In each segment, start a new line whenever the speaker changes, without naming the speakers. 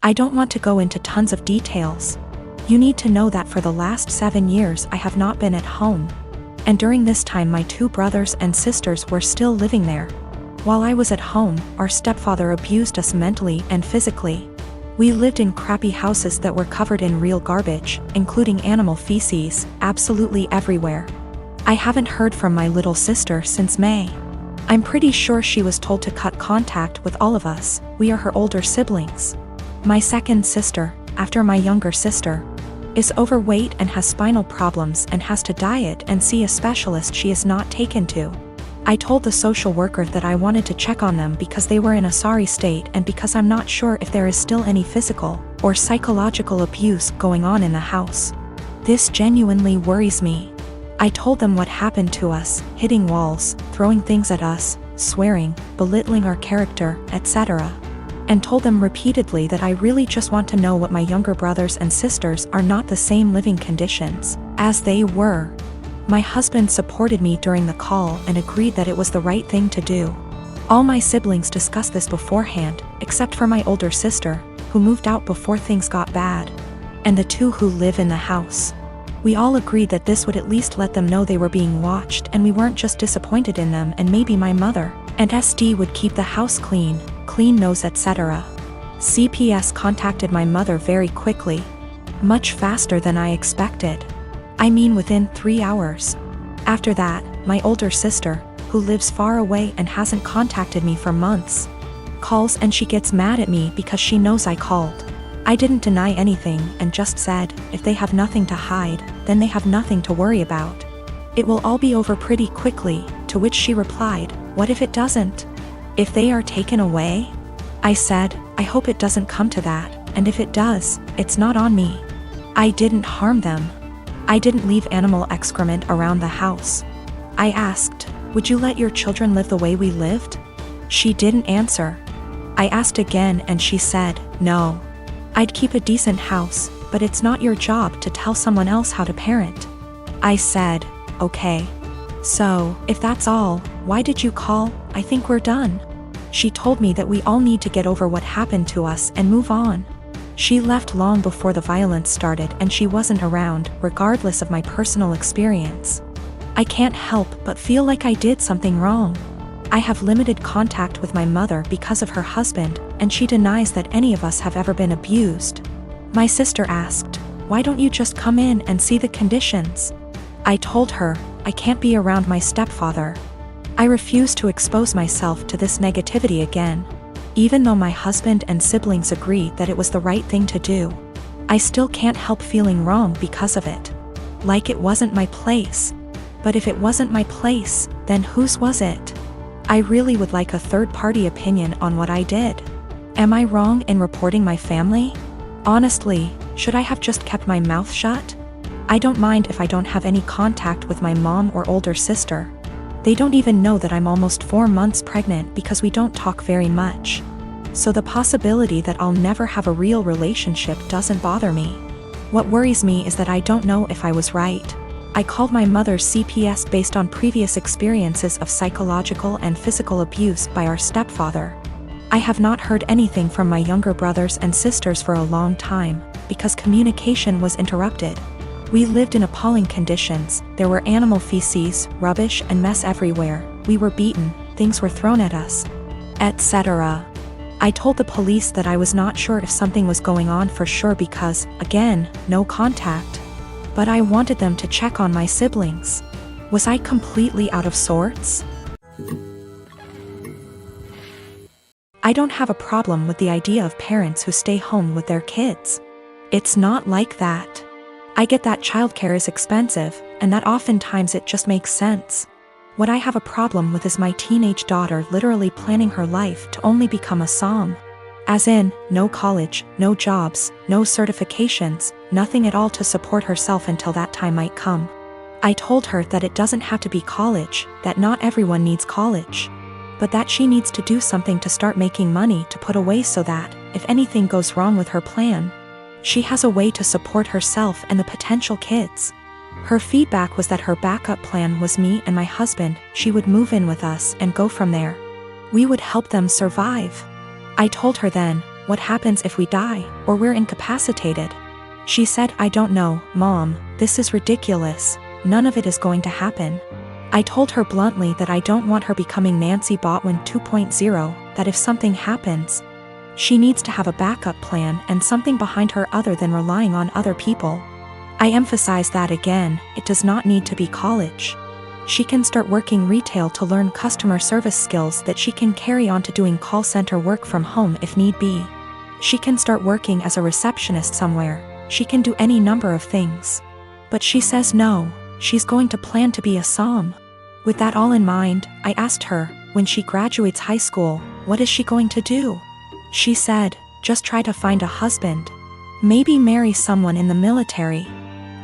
I don't want to go into tons of details. You need to know that for the last 7 years I have not been at home. And during this time my 2 brothers and sisters were still living there. While I was at home, our stepfather abused us mentally and physically. We lived in crappy houses that were covered in real garbage, including animal feces, absolutely everywhere. I haven't heard from my little sister since May. I'm pretty sure she was told to cut contact with all of us. We are her older siblings. My second sister, after my younger sister, is overweight and has spinal problems and has to diet and see a specialist she is not taken to. I told the social worker that I wanted to check on them because they were in a sorry state and because I'm not sure if there is still any physical or psychological abuse going on in the house. This genuinely worries me. I told them what happened to us, hitting walls, throwing things at us, swearing, belittling our character, etc. And told them repeatedly that I really just want to know what my younger brothers and sisters are not the same living conditions as they were. My husband supported me during the call and agreed that it was the right thing to do. All my siblings discussed this beforehand, except for my older sister, who moved out before things got bad, and the 2 who live in the house. We all agreed that this would at least let them know they were being watched and we weren't just disappointed in them, and maybe my mother and SD would keep the house clean nose, etc. CPS contacted my mother very quickly. Much faster than I expected. I mean within 3 hours. After that, my older sister, who lives far away and hasn't contacted me for months, calls and she gets mad at me because she knows I called. I didn't deny anything and just said, if they have nothing to hide, then they have nothing to worry about. It will all be over pretty quickly, to which she replied, what if it doesn't? If they are taken away? I said, I hope it doesn't come to that, and if it does, it's not on me. I didn't harm them. I didn't leave animal excrement around the house. I asked, would you let your children live the way we lived? She didn't answer. I asked again and she said, no. I'd keep a decent house, but it's not your job to tell someone else how to parent. I said, okay. So, if that's all, why did you call? I think we're done. She told me that we all need to get over what happened to us and move on. She left long before the violence started and she wasn't around, regardless of my personal experience. I can't help but feel like I did something wrong. I have limited contact with my mother because of her husband, and she denies that any of us have ever been abused. My sister asked, why don't you just come in and see the conditions? I told her, I can't be around my stepfather. I refuse to expose myself to this negativity again. Even though my husband and siblings agree that it was the right thing to do, I still can't help feeling wrong because of it. Like it wasn't my place. But if it wasn't my place, then whose was it? I really would like a third-party opinion on what I did. Am I wrong in reporting my family? Honestly, should I have just kept my mouth shut? I don't mind if I don't have any contact with my mom or older sister. They don't even know that I'm almost 4 months pregnant because we don't talk very much. So the possibility that I'll never have a real relationship doesn't bother me. What worries me is that I don't know if I was right. I called my mother's CPS based on previous experiences of psychological and physical abuse by our stepfather. I have not heard anything from my younger brothers and sisters for a long time, because communication was interrupted. We lived in appalling conditions. There were animal feces, rubbish and mess everywhere. We were beaten, things were thrown at us, etc. I told the police that I was not sure if something was going on for sure because, again, no contact. But I wanted them to check on my siblings. Was I completely out of sorts? I don't have a problem with the idea of parents who stay home with their kids. It's not like that. I get that childcare is expensive, and that oftentimes it just makes sense. What I have a problem with is my teenage daughter literally planning her life to only become a som. As in, no college, no jobs, no certifications, nothing at all to support herself until that time might come. I told her that it doesn't have to be college, that not everyone needs college, but that she needs to do something to start making money to put away so that, if anything goes wrong with her plan, she has a way to support herself and the potential kids. Her feedback was that her backup plan was me and my husband. She would move in with us and go from there. We would help them survive. I told her then, What happens if we die, or we're incapacitated? She said, I don't know, Mom, this is ridiculous. None of it is going to happen. I told her bluntly that I don't want her becoming Nancy Botwin 2.0, that if something happens, she needs to have a backup plan and something behind her other than relying on other people. I emphasize that again, it does not need to be college. She can start working retail to learn customer service skills that she can carry on to doing call center work from home if need be. She can start working as a receptionist somewhere. She can do any number of things. But she says no, she's going to plan to be a som. With that all in mind, I asked her, when she graduates high school, what is she going to do? She said, just try to find a husband. Maybe marry someone in the military.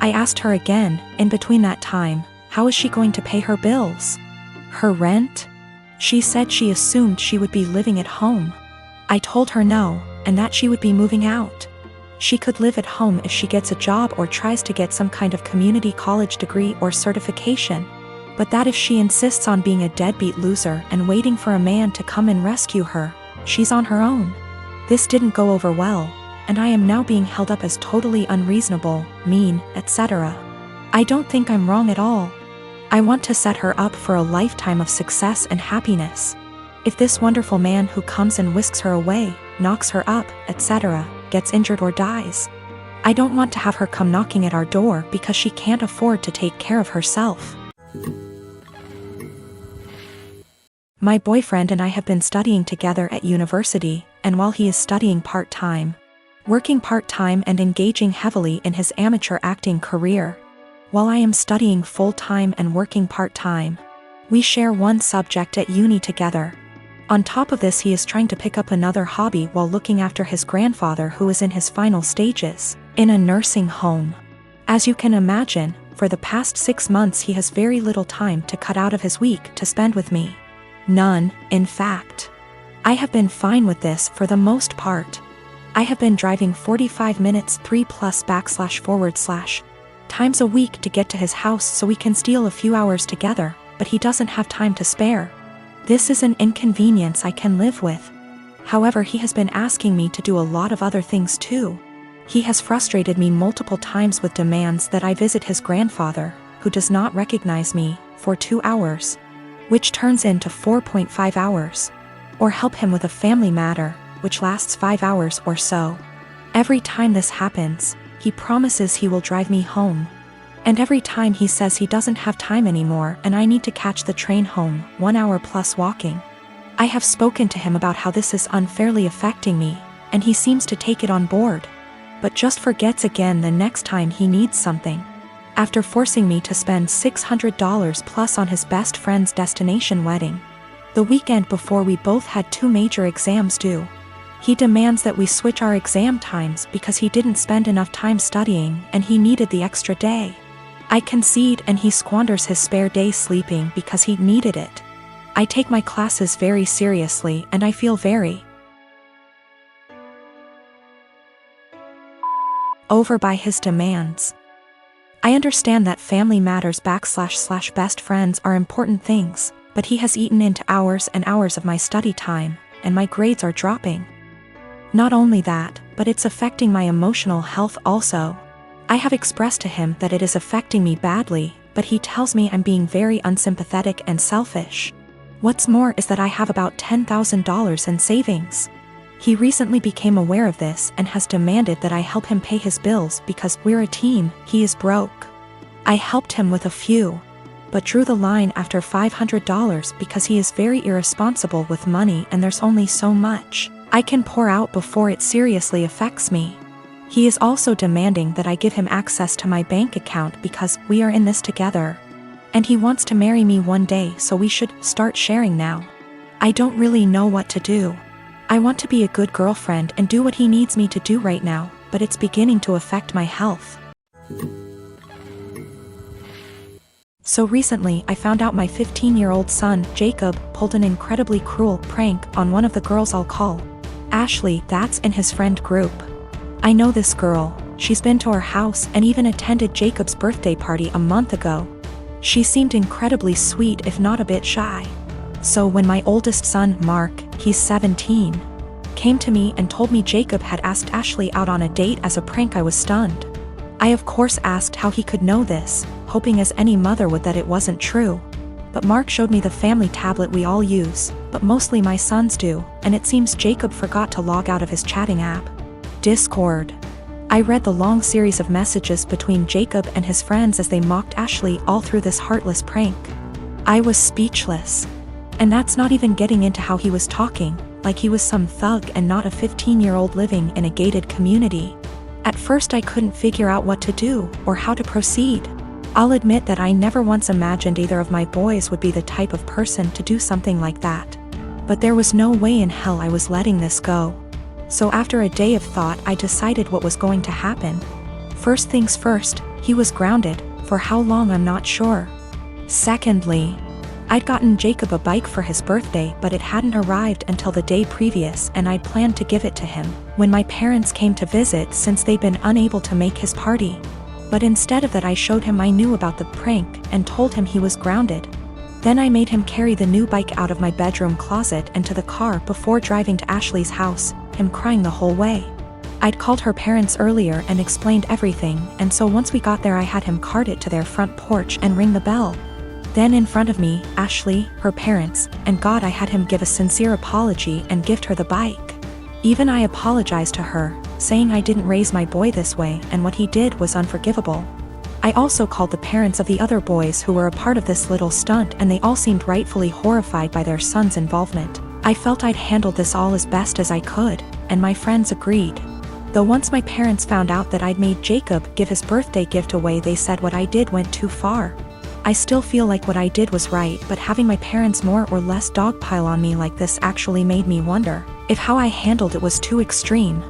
I asked her again, in between that time, how is she going to pay her bills? Her rent? She said she assumed she would be living at home. I told her no, and that she would be moving out. She could live at home if she gets a job or tries to get some kind of community college degree or certification. But that if she insists on being a deadbeat loser and waiting for a man to come and rescue her, she's on her own. This didn't go over well, and I am now being held up as totally unreasonable, mean, etc. I don't think I'm wrong at all. I want to set her up for a lifetime of success and happiness. If this wonderful man who comes and whisks her away, knocks her up, etc., gets injured or dies, I don't want to have her come knocking at our door because she can't afford to take care of herself. My boyfriend and I have been studying together at university, and while he is studying part-time, working part-time and engaging heavily in his amateur acting career, while I am studying full-time and working part-time, we share one subject at uni together. On top of this, he is trying to pick up another hobby while looking after his grandfather who is in his final stages, in a nursing home. As you can imagine, for the past 6 months he has very little time to cut out of his week to spend with me. None, in fact. I have been fine with this for the most part. I have been driving 45 minutes 3+// times a week to get to his house so we can steal a few hours together, but he doesn't have time to spare. This is an inconvenience I can live with. However, he has been asking me to do a lot of other things too. He has frustrated me multiple times with demands that I visit his grandfather, who does not recognize me, for 2 hours, which turns into 4.5 hours, or help him with a family matter, which lasts 5 hours or so. Every time this happens, he promises he will drive me home. And every time he says he doesn't have time anymore and I need to catch the train home, 1 hour plus walking. I have spoken to him about how this is unfairly affecting me, and he seems to take it on board, but just forgets again the next time he needs something. After forcing me to spend $600 plus on his best friend's destination wedding, the weekend before we both had 2 major exams due, he demands that we switch our exam times because he didn't spend enough time studying and he needed the extra day. I concede and he squanders his spare day sleeping because he needed it. I take my classes very seriously and I feel very over by his demands. I understand that family matters / best friends are important things, but he has eaten into hours and hours of my study time, and my grades are dropping. Not only that, but it's affecting my emotional health also. I have expressed to him that it is affecting me badly, but he tells me I'm being very unsympathetic and selfish. What's more is that I have about $10,000 in savings. He recently became aware of this and has demanded that I help him pay his bills because we're a team, he is broke. I helped him with a few, but drew the line after $500 because he is very irresponsible with money and there's only so much I can pour out before it seriously affects me. He is also demanding that I give him access to my bank account because we are in this together. And he wants to marry me one day, so we should start sharing now. I don't really know what to do. I want to be a good girlfriend and do what he needs me to do right now, but it's beginning to affect my health. So recently I found out my 15-year-old son, Jacob, pulled an incredibly cruel prank on one of the girls I'll call Ashley, that's in his friend group. I know this girl, she's been to our house and even attended Jacob's birthday party a month ago. She seemed incredibly sweet if not a bit shy. So when my oldest son, Mark, he's 17, came to me and told me Jacob had asked Ashley out on a date as a prank. I was stunned. I of course asked how he could know this, hoping as any mother would that it wasn't true. But Mark showed me the family tablet we all use, but mostly my sons do, and it seems Jacob forgot to log out of his chatting app. Discord. I read the long series of messages between Jacob and his friends as they mocked Ashley all through this heartless prank. I was speechless. And that's not even getting into how he was talking, like he was some thug and not a 15-year-old living in a gated community. At first I couldn't figure out what to do or how to proceed. I'll admit that I never once imagined either of my boys would be the type of person to do something like that. But there was no way in hell I was letting this go. So after a day of thought, I decided what was going to happen. First things first, he was grounded. For how long I'm not sure. Secondly, I'd gotten Jacob a bike for his birthday, but it hadn't arrived until the day previous, and I'd planned to give it to him when my parents came to visit since they'd been unable to make his party. But instead of that, I showed him I knew about the prank and told him he was grounded. Then I made him carry the new bike out of my bedroom closet and to the car before driving to Ashley's house, him crying the whole way. I'd called her parents earlier and explained everything, and so once we got there I had him cart it to their front porch and ring the bell. Then in front of me, Ashley, her parents, and God, I had him give a sincere apology and gift her the bike. Even I apologized to her, saying I didn't raise my boy this way and what he did was unforgivable. I also called the parents of the other boys who were a part of this little stunt, and they all seemed rightfully horrified by their son's involvement. I felt I'd handled this all as best as I could, and my friends agreed. Though once my parents found out that I'd made Jacob give his birthday gift away, they said what I did went too far. I still feel like what I did was right, but having my parents more or less dogpile on me like this actually made me wonder if how I handled it was too extreme.